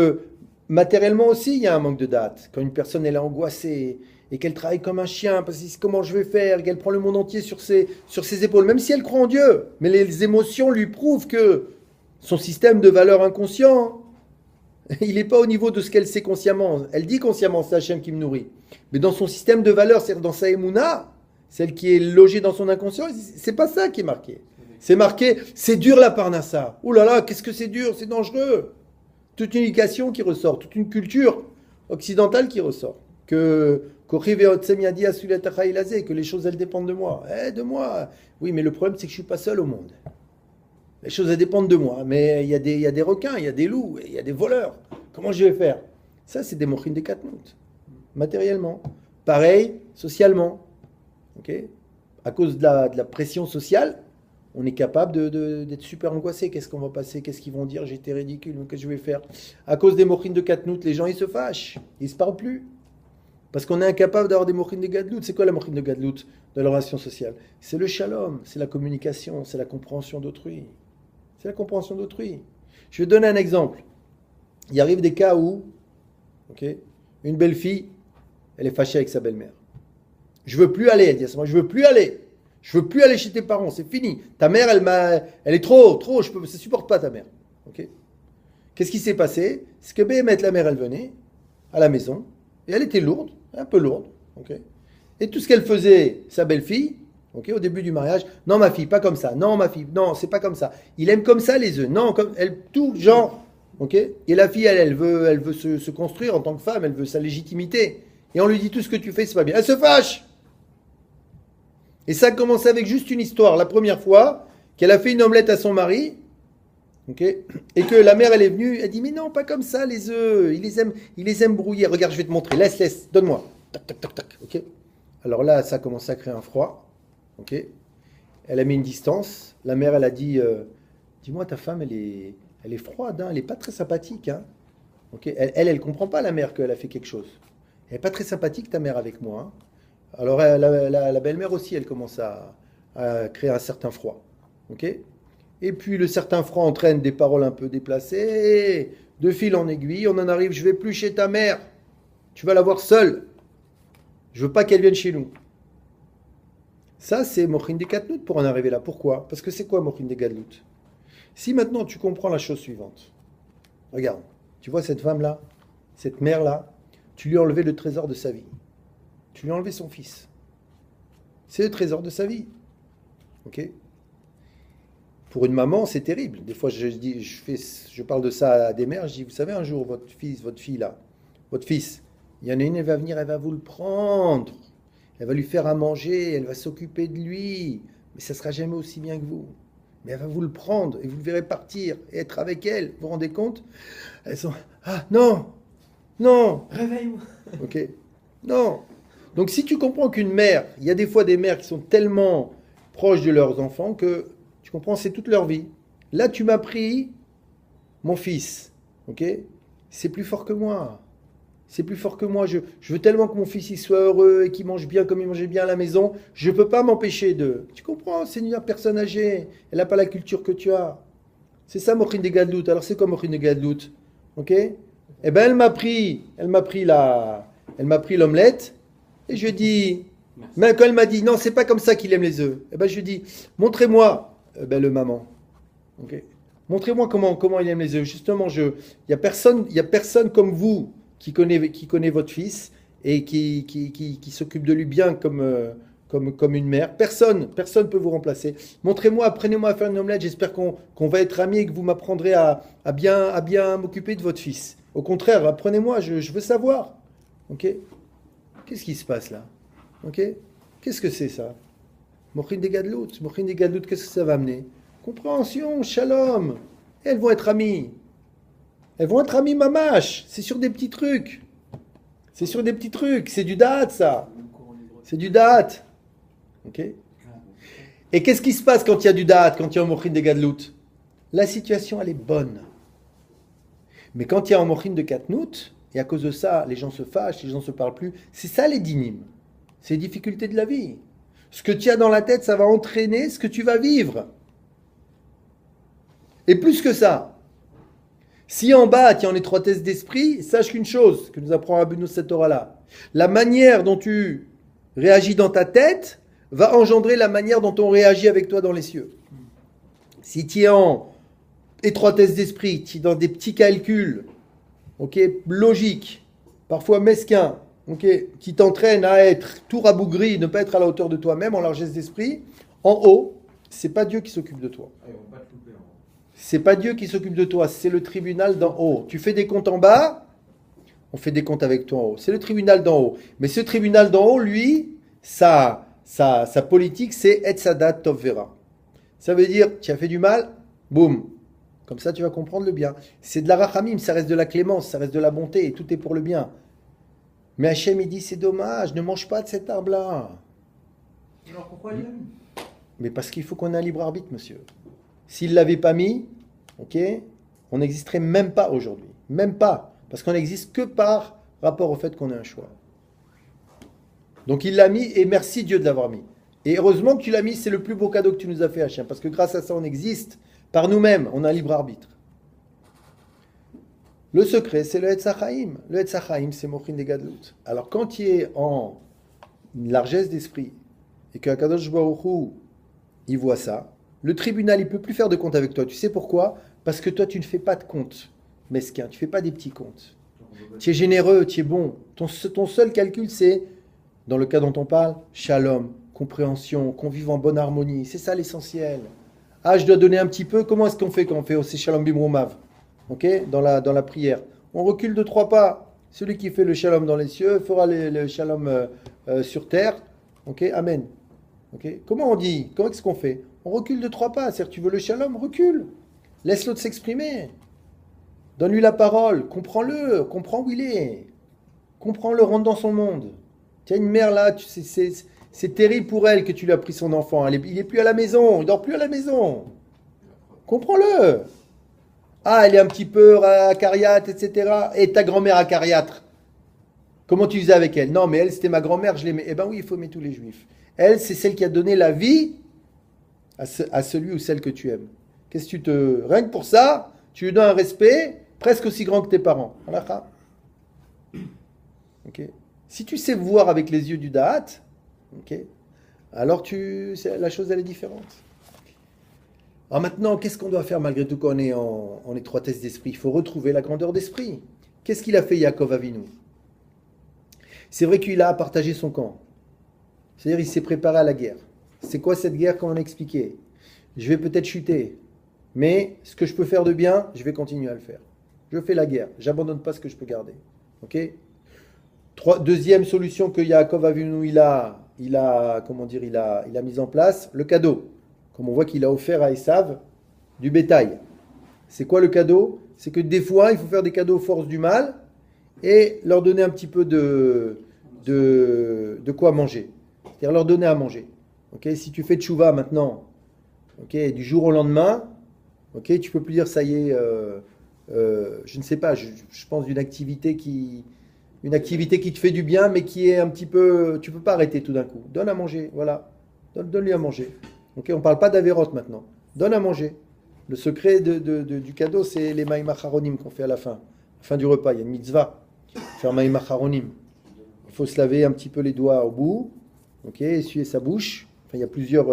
matériellement aussi, il y a un manque de date. Quand une personne elle est angoissée et qu'elle travaille comme un chien, parce que comment je vais faire, qu'elle prend le monde entier sur ses épaules, même si elle croit en Dieu, mais les émotions lui prouvent que son système de valeurs inconscient, il n'est pas au niveau de ce qu'elle sait consciemment. Elle dit consciemment, c'est Hachem qui me nourrit. Mais dans son système de valeurs, c'est-à-dire dans sa émouna, celle qui est logée dans son inconscient, c'est pas ça qui est marqué. C'est marqué, c'est dur la parnassa. Ouh là là, qu'est-ce que c'est dur, c'est dangereux. Toute une éducation qui ressort, toute une culture occidentale qui ressort. Que les choses elles dépendent de moi. De moi. Oui, mais le problème c'est que je suis pas seul au monde. Les choses elles dépendent de moi, mais il y a des requins, il y a des loups, il y a des voleurs. Comment je vais faire? Ça c'est des mochines des Katnout. Matériellement. Pareil, socialement. À cause de la pression sociale, on est capable d'être super angoissé. Qu'est-ce qu'on va passer? Qu'est-ce qu'ils vont dire? J'étais ridicule, qu'est-ce que je vais faire? À cause des mochines de Katnout, les gens ils se fâchent. Ils ne se parlent plus. Parce qu'on est incapable d'avoir des mochines de Gadlout. C'est quoi la mochine de Gadlout de la relation sociale? C'est le shalom, c'est la communication, c'est la compréhension d'autrui. C'est la compréhension d'autrui. Je vais donner un exemple. Il arrive des cas où une belle fille, elle est fâchée avec sa belle-mère. Je veux plus aller, elle dit à ce moment, je veux plus aller. Je veux plus aller chez tes parents, c'est fini. Ta mère, elle est trop, je ne supporte pas ta mère. Qu'est-ce qui s'est passé? C'est que Béhémet, la mère, elle venait à la maison, et elle était lourde, un peu lourde. Et tout ce qu'elle faisait, sa belle-fille, au début du mariage, non ma fille, pas comme ça, non ma fille, non, c'est pas comme ça. Il aime comme ça les œufs, non, comme elle, tout genre. Et la fille, elle veut se construire en tant que femme, elle veut sa légitimité. Et on lui dit tout ce que tu fais, c'est pas bien. Elle se fâche. Et ça a commencé avec juste une histoire. La première fois qu'elle a fait une omelette à son mari, Ok. Et que la mère, elle est venue, elle dit, mais non, pas comme ça, les œufs, ils les aiment brouillés. Regarde, je vais te montrer. Laisse, donne-moi. Tac, tac, tac, tac. Ok. Alors là, ça commence à créer un froid. Ok. Elle a mis une distance. La mère, elle a dit, dis-moi, ta femme, elle est froide, hein, elle n'est pas très sympathique. Hein. Ok. Elle comprend pas, la mère, qu'elle a fait quelque chose. Elle n'est pas très sympathique, ta mère, avec moi. Hein. Alors la belle-mère aussi, elle commence à créer un certain froid. Ok. Et puis le certain froid entraîne des paroles un peu déplacées. De fil en aiguille, on en arrive, je vais plus chez ta mère. Tu vas la voir seule. Je veux pas qu'elle vienne chez nous. Ça, c'est Mochin des Katnout pour en arriver là. Pourquoi? Parce que c'est quoi Mochin des Gadlout? Si maintenant tu comprends la chose suivante. Regarde, tu vois cette femme-là, cette mère-là, tu lui as enlevé le trésor de sa vie. Tu lui as enlevé son fils. C'est le trésor de sa vie. Ok? Pour une maman, c'est terrible. Des fois, je parle de ça à des mères. Je dis, vous savez, un jour, votre fils, votre fille là, votre fils, il y en a une, elle va venir, elle va vous le prendre. Elle va lui faire à manger, elle va s'occuper de lui. Mais ça ne sera jamais aussi bien que vous. Mais elle va vous le prendre et vous le verrez partir et être avec elle. Vous vous rendez compte? Elles sont, ah non, non. Réveille-moi. Ok, non. Donc si tu comprends qu'une mère, il y a des fois des mères qui sont tellement proches de leurs enfants que tu comprends, c'est toute leur vie. Là, tu m'as pris mon fils, ok? C'est plus fort que moi. C'est plus fort que moi. Je veux tellement que mon fils il soit heureux et qu'il mange bien comme il mangeait bien à la maison. Je ne peux pas m'empêcher de... Tu comprends? C'est une personne âgée. Elle n'a pas la culture que tu as. C'est ça, Mochin des Gadlout. Alors, c'est quoi Mochin des Gadlout? Ok? Eh bien, elle m'a pris l'omelette. Et je dis... Mais quand elle m'a dit, non, c'est pas comme ça qu'il aime les œufs. Eh ben, je dis, montrez-moi, le maman. Ok? Montrez-moi comment il aime les œufs. Justement, il y a personne comme vous qui connaît votre fils et qui s'occupe de lui bien comme une mère. Personne peut vous remplacer. Montrez-moi, apprenez-moi à faire une omelette. J'espère qu'on va être amis et que vous m'apprendrez à bien m'occuper de votre fils. Au contraire, apprenez-moi, je veux savoir. Ok? Qu'est-ce qui se passe là? Ok? Qu'est-ce que c'est ça? Mochin des Gadlout, qu'est-ce que ça va amener? Compréhension, shalom. Elles vont être amies. Elles vont être amies mamash. C'est sur des petits trucs. C'est sur des petits trucs. C'est du date, ça. C'est du date. Ok? Et qu'est-ce qui se passe quand il y a du date, quand il y a un mochin des Gadlout? La situation, elle est bonne. Mais quand il y a un mochin de Katnout, et à cause de ça, les gens se fâchent, les gens ne se parlent plus, c'est ça les dynim. C'est les difficultés de la vie. Ce que tu as dans la tête, ça va entraîner ce que tu vas vivre. Et plus que ça, si en bas, tu es en étroitesse d'esprit, sache qu'une chose que nous apprend Rabbeinu cette Torah-là, la manière dont tu réagis dans ta tête va engendrer la manière dont on réagit avec toi dans les cieux. Si tu es en étroitesse d'esprit, tu es dans des petits calculs, ok, logiques, parfois mesquins, okay, qui t'entraîne à être tout rabougri, ne pas être à la hauteur de toi-même, en largesse d'esprit, en haut, c'est pas Dieu qui s'occupe de toi. C'est pas Dieu qui s'occupe de toi, c'est le tribunal d'en haut. Tu fais des comptes en bas, on fait des comptes avec toi en haut. C'est le tribunal d'en haut. Mais ce tribunal d'en haut, lui, sa politique, c'est Etzadat Tov Vera. Ça veut dire, tu as fait du mal, boum. Comme ça, tu vas comprendre le bien. C'est de la rachamim, ça reste de la clémence, ça reste de la bonté, et tout est pour le bien. Mais Hachem, il dit, c'est dommage, ne mange pas de cet arbre-là. Alors pourquoi il l'a mis? Mais parce qu'il faut qu'on ait un libre arbitre, monsieur. S'il ne l'avait pas mis, ok, on n'existerait même pas aujourd'hui. Même pas. Parce qu'on n'existe que par rapport au fait qu'on ait un choix. Donc il l'a mis, et merci Dieu de l'avoir mis. Et heureusement que tu l'as mis, c'est le plus beau cadeau que tu nous as fait, Hachem. Parce que grâce à ça, on existe. Par nous-mêmes, on a un libre arbitre. Le secret, c'est le Etzachaim. Le Etzachaim, c'est Mochin des Gadlout. Alors, quand tu es en largesse d'esprit et que Akadosh Baruch Hu, il voit ça, le tribunal, il ne peut plus faire de compte avec toi. Tu sais pourquoi? Parce que toi, tu ne fais pas de compte mesquin. Tu ne fais pas des petits comptes. Tu es généreux, tu es bon. Ton seul calcul, c'est, dans le cas dont on parle, shalom, compréhension, qu'on vive en bonne harmonie. C'est ça l'essentiel. Ah, je dois donner un petit peu. Comment est-ce qu'on fait quand on fait aussi shalom bimrumav? Ok, dans la prière. On recule de 3 pas. Celui qui fait le shalom dans les cieux fera le shalom sur terre. Ok, amen. Ok. Comment on dit? Comment est-ce qu'on fait? On recule de 3 pas. C'est-à-dire, tu veux le shalom, recule. Laisse l'autre s'exprimer. Donne-lui la parole. Comprends-le. Comprends où il est. Comprends-le. Rentre dans son monde. Tu as une mère là. C'est terrible pour elle que tu lui as pris son enfant. Il n'est plus à la maison. Il dort plus à la maison. Comprends-le. Ah, elle est un petit peu acariâtre, etc. Et ta grand-mère acariâtre. Comment tu faisais avec elle? Non, mais elle, c'était ma grand-mère, je l'aimais. Eh bien oui, il faut aimer tous les juifs. Elle, c'est celle qui a donné la vie à celui ou celle que tu aimes. Qu'est-ce que tu te... Rien que pour ça, tu lui donnes un respect presque aussi grand que tes parents. Halakha. Ok. Si tu sais voir avec les yeux du Da'at, ok, alors la chose, elle est différente. Alors maintenant, qu'est-ce qu'on doit faire malgré tout quand on est en étroitesse d'esprit? Il faut retrouver la grandeur d'esprit. Qu'est-ce qu'il a fait Yaakov Avinu? C'est vrai qu'il a partagé son camp. C'est-à-dire il s'est préparé à la guerre. C'est quoi cette guerre comme on a expliqué? Je vais peut-être chuter, mais ce que je peux faire de bien, je vais continuer à le faire. Je fais la guerre, j'abandonne pas ce que je peux garder. Ok? Deuxième solution que Yaakov Avinu il a mise en place, le cadeau. Comme on voit qu'il a offert à Esav du bétail. C'est quoi le cadeau? C'est que des fois, il faut faire des cadeaux aux forces du mal et leur donner un petit peu de quoi manger. C'est-à-dire leur donner à manger. Okay, si tu fais tchouva maintenant, okay, du jour au lendemain, okay, tu peux plus dire ça y est, je ne sais pas, je pense d'une activité qui te fait du bien, mais qui est un petit peu, tu peux pas arrêter tout d'un coup. Donne à manger, voilà. Donne-lui à manger. Okay, on ne parle pas d'avérote maintenant. Donne à manger. Le secret du cadeau, c'est les maïm acharonim qu'on fait à la fin du repas. Il y a une mitzvah, faire maïm acharonim. Il faut se laver un petit peu les doigts au bout, okay, essuyer sa bouche. Enfin, il y a plusieurs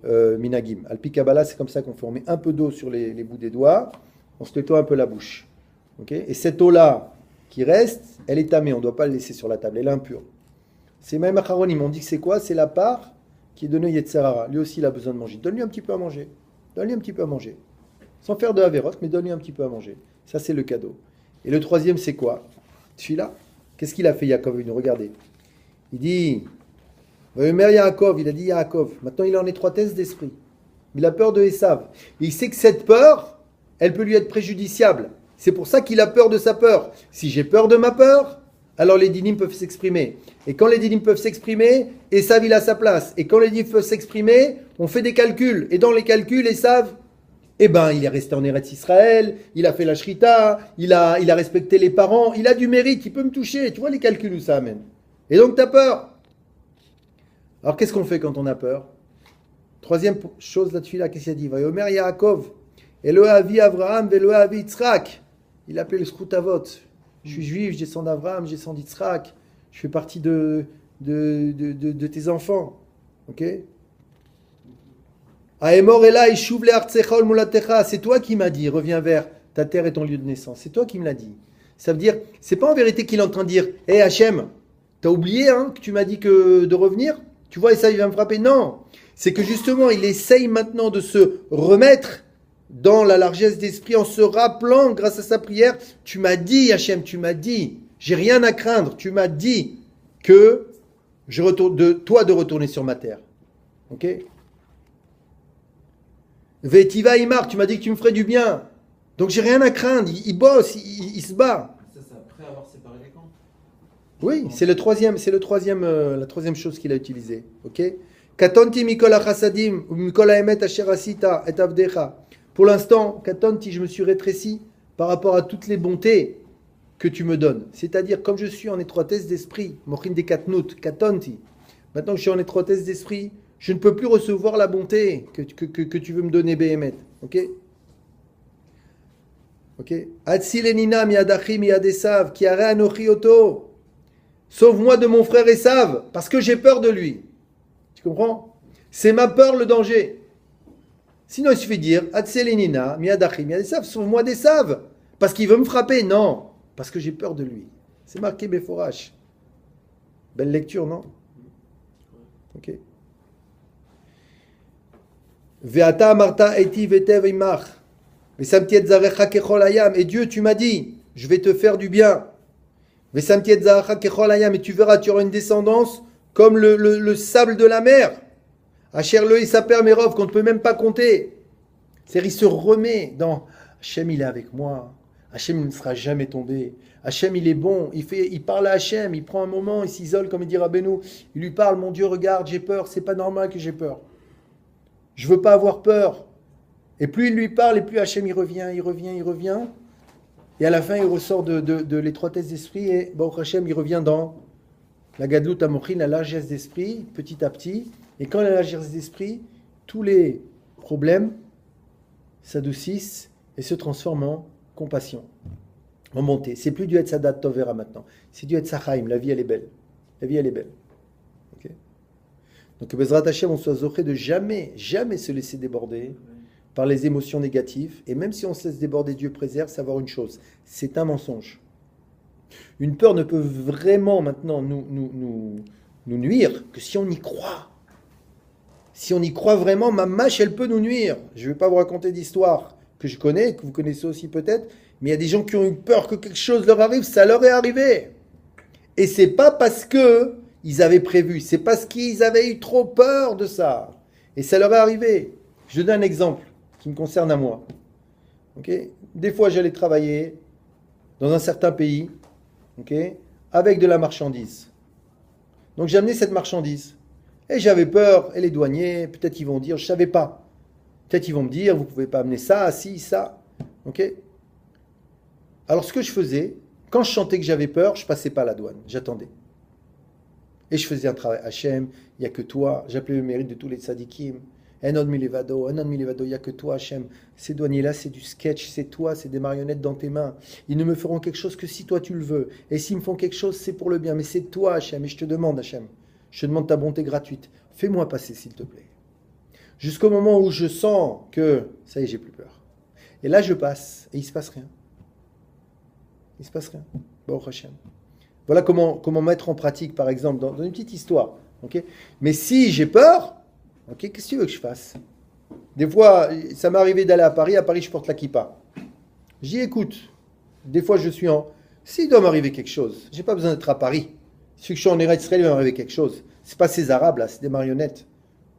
minagim. Alpi Kabbalah, c'est comme ça qu'on fait. On met un peu d'eau sur les bouts des doigts, on se nettoie un peu la bouche. Okay, et cette eau-là qui reste, elle est tamée, on ne doit pas la laisser sur la table, elle est impure. C'est maïm acharonim, on dit que c'est quoi? C'est la part qui est donnée Yetzer Hara. Lui aussi, il a besoin de manger. Donne-lui un petit peu à manger. Donne-lui un petit peu à manger. Sans faire de Haverot, mais donne-lui un petit peu à manger. Ça, c'est le cadeau. Et le troisième, c'est quoi? Celui-là. Qu'est-ce qu'il a fait, Yaakov? Regardez. Il dit, Yaakov, il a dit Yaakov. Maintenant, il est en étroitesse d'esprit. Il a peur de Esav. Il sait que cette peur, elle peut lui être préjudiciable. C'est pour ça qu'il a peur de sa peur. Si j'ai peur de ma peur, alors les dinim peuvent s'exprimer. Et quand les dinim peuvent s'exprimer, Esav il a sa place. Et quand les dinim peuvent s'exprimer, on fait des calculs. Et dans les calculs, Esav, il est resté en Eretz Israël, il a fait la shrita, il a respecté les parents, il a du mérite, il peut me toucher. Tu vois les calculs où ça amène. Et donc tu as peur. Alors qu'est-ce qu'on fait quand on a peur? Troisième chose là-dessus, là, qu'est-ce qu'il a dit? Vayomer Yaakov, Elohavi Avraham, Velohavi Yitzhak. Il a appelé le Shrutavot. Je suis juif, je descends d'Avraham, je descends d'Yitzhak. Je fais partie de tes enfants. Ok? Aemor Ela Ishuv le'artzechol mulatecha. C'est toi qui m'as dit, reviens vers ta terre et ton lieu de naissance. C'est toi qui me l'as dit. Ça veut dire, c'est pas en vérité qu'il est en train de dire, hé Hachem, t'as oublié que tu m'as dit de revenir? Tu vois, et ça, il va me frapper. Non. C'est que justement, il essaye maintenant de se remettre dans la largesse d'esprit en se rappelant, grâce à sa prière, tu m'as dit, Hachem, tu m'as dit, j'ai rien à craindre, tu m'as dit que je retourne de toi de retourner sur ma terre. Ok? Vetiva Imar, tu m'as dit que tu me ferais du bien. Donc j'ai rien à craindre, il bosse, il se bat. Ça, c'est après avoir séparé les camps. Oui, c'est la troisième chose qu'il a utilisée. Ok? Katonti mikola chasadim, mikola emet asher asita et avdecha. Pour l'instant, Katonti, je me suis rétréci par rapport à toutes les bontés que tu me donnes. C'est-à-dire, comme je suis en étroitesse d'esprit, Mochin de Katnout, Katonti, maintenant que je suis en étroitesse d'esprit, je ne peux plus recevoir la bonté que tu veux me donner, Behemet. Ok? Ok? Atzilenina miadachi miadesav, kiare anochi oto. Sauve-moi de mon frère Esav, parce que j'ai peur de lui. Tu comprends? C'est ma peur le danger. Sinon, il suffit de dire Atselenina, miadachi, miadesav, sauve-moi d'Esav, parce qu'il veut me frapper. Non, parce que j'ai peur de lui. C'est marqué Beforash. Belle lecture, non? Ok. Veata amarta eti vetev imach. Vesamtiet zarecha kechol hayam. Et Dieu, tu m'as dit, je vais te faire du bien. Vesamtiet zarecha kechol hayam. Et tu verras, tu auras une descendance comme le sable de la mer. Asher le isaper merov, qu'on ne peut même pas compter. C'est-à-dire, il se remet dans Hachem, il est avec moi. Hachem ne sera jamais tombé. Hachem, il est bon. Il parle à Hachem. Il prend un moment, il s'isole, comme il dit Rabbeinu. Il lui parle, mon Dieu, regarde, j'ai peur. C'est pas normal que j'ai peur. Je veux pas avoir peur. Et plus il lui parle, et plus Hachem, il revient. Et à la fin, il ressort de l'étroitesse d'esprit. Et Baruch Hachem, il revient dans la Gadlut Amochin, la largesse d'esprit, petit à petit. Et quand la largesse d'esprit, tous les problèmes s'adoucissent et se transforment en compassion, en montée. C'est plus du Etzadat Tovera maintenant. C'est du Etzachaim. La vie, elle est belle. La vie, elle est belle. Okay. Donc, Bezrat Hashem, on soit zoché de jamais se laisser déborder par les émotions négatives. Et même si on se laisse déborder, Dieu préserve, savoir une chose. C'est un mensonge. Une peur ne peut vraiment maintenant nous nuire que si on y croit. Si on y croit vraiment, ma mâche, elle peut nous nuire. Je ne vais pas vous raconter d'histoire que je connais, que vous connaissez aussi peut-être, mais il y a des gens qui ont eu peur que quelque chose leur arrive, ça leur est arrivé. Et c'est pas parce que ils avaient prévu, c'est parce qu'ils avaient eu trop peur de ça. Et ça leur est arrivé. Je donne un exemple qui me concerne à moi. Okay? Des fois, j'allais travailler dans un certain pays, okay, avec de la marchandise. Donc j'ai amené cette marchandise. Et j'avais peur, et les douaniers, peut-être ils vont dire, je ne savais pas. Peut-être ils vont me dire, vous ne pouvez pas amener ça, ci, ça. Ok? Alors ce que je faisais, quand je sentais que j'avais peur, je ne passais pas à la douane, j'attendais. Et je faisais un travail. Hachem, il n'y a que toi. J'appelais le mérite de tous les tzadikim. Enon milevado, il n'y a que toi, Hachem. Ces douaniers-là, c'est du sketch, c'est toi, c'est des marionnettes dans tes mains. Ils ne me feront quelque chose que si toi tu le veux. Et s'ils me font quelque chose, c'est pour le bien. Mais c'est toi, Hachem. Et je te demande, Hachem. Je te demande ta bonté gratuite. Fais-moi passer, s'il te plaît. Jusqu'au moment où je sens que, ça y est, j'ai plus peur. Et là, je passe, et il ne se passe rien. Il ne se passe rien. Baruch Hashem. Voilà comment mettre en pratique, par exemple, dans une petite histoire. Okay? Mais si j'ai peur, okay, qu'est-ce que tu veux que je fasse? Des fois, ça m'est arrivé d'aller à Paris. À Paris, je porte la kippa. J'y écoute. Des fois, je suis en... S'il doit m'arriver quelque chose, je n'ai pas besoin d'être à Paris. Si je suis en Eretz Israël, il va m'arriver quelque chose. Ce n'est pas ces Arabes, là, c'est des marionnettes.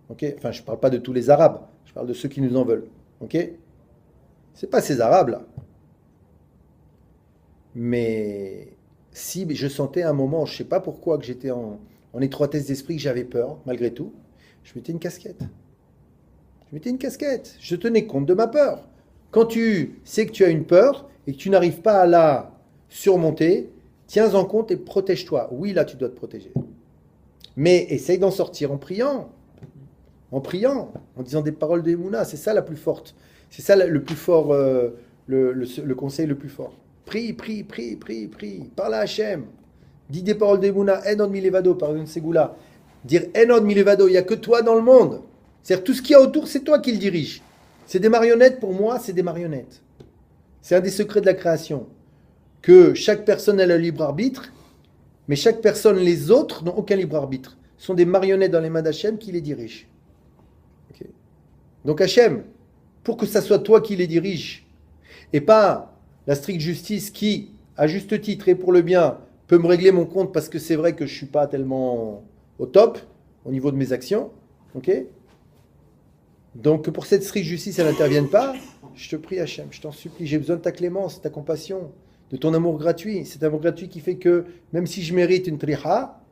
Okay? Enfin, je ne parle pas de tous les Arabes. Je parle de ceux qui nous en veulent. Okay? Ce n'est pas ces Arabes, là. Mais si je sentais un moment, je ne sais pas pourquoi, que j'étais en étroitesse d'esprit, que j'avais peur, malgré tout, je mettais une casquette. Je tenais compte de ma peur. Quand tu sais que tu as une peur et que tu n'arrives pas à la surmonter, tiens en compte et protège-toi. Oui, là, tu dois te protéger. Mais essaye d'en sortir en priant, en disant des paroles de Emouna. C'est ça la plus forte. C'est ça le plus fort, le conseil le plus fort. Prie. Parle à Hachem. Dis des paroles d'Emouna. Enod milevado, par exemple, Ségoula. Dire Enod milevado, il n'y a que toi dans le monde. C'est-à-dire tout ce qu'il y a autour, c'est toi qui le dirige. C'est des marionnettes, pour moi, c'est des marionnettes. C'est un des secrets de la création. Que chaque personne a le libre arbitre, mais chaque personne, les autres, n'ont aucun libre arbitre. Ce sont des marionnettes dans les mains d'Hachem qui les dirigent. Okay. Donc Hachem, pour que ça soit toi qui les dirige, et pas la stricte justice qui, à juste titre et pour le bien, peut me régler mon compte parce que c'est vrai que je ne suis pas tellement au top au niveau de mes actions. Okay. Donc pour cette stricte justice, elle n'intervienne pas. Je te prie Hachem, je t'en supplie, j'ai besoin de ta clémence, ta compassion, de ton amour gratuit. Cet amour gratuit qui fait que même si je mérite une triha,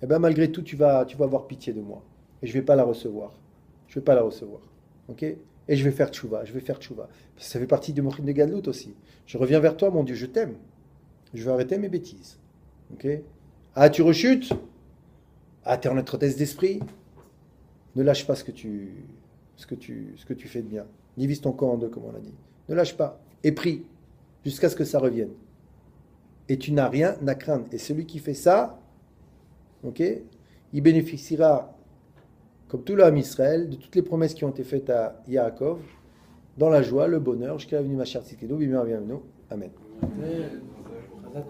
eh ben malgré tout tu vas avoir pitié de moi. Et je ne vais pas la recevoir. Okay. Et je vais faire tchouva. Ça fait partie du Mochin de Gadlut aussi. Je reviens vers toi, mon Dieu, je t'aime. Je veux arrêter mes bêtises. Okay. Ah, tu rechutes? Ah, tu es en étroitesse d'esprit? Ne lâche pas ce que tu fais de bien. Divise ton corps en deux, comme on l'a dit. Ne lâche pas. Et prie jusqu'à ce que ça revienne. Et tu n'as rien à craindre. Et celui qui fait ça, okay, il bénéficiera, comme tout l'homme Israël, de toutes les promesses qui ont été faites à Yaakov, dans la joie, le bonheur, jusqu'à la venue Mashiach Tzidkenu, Amen. Amen.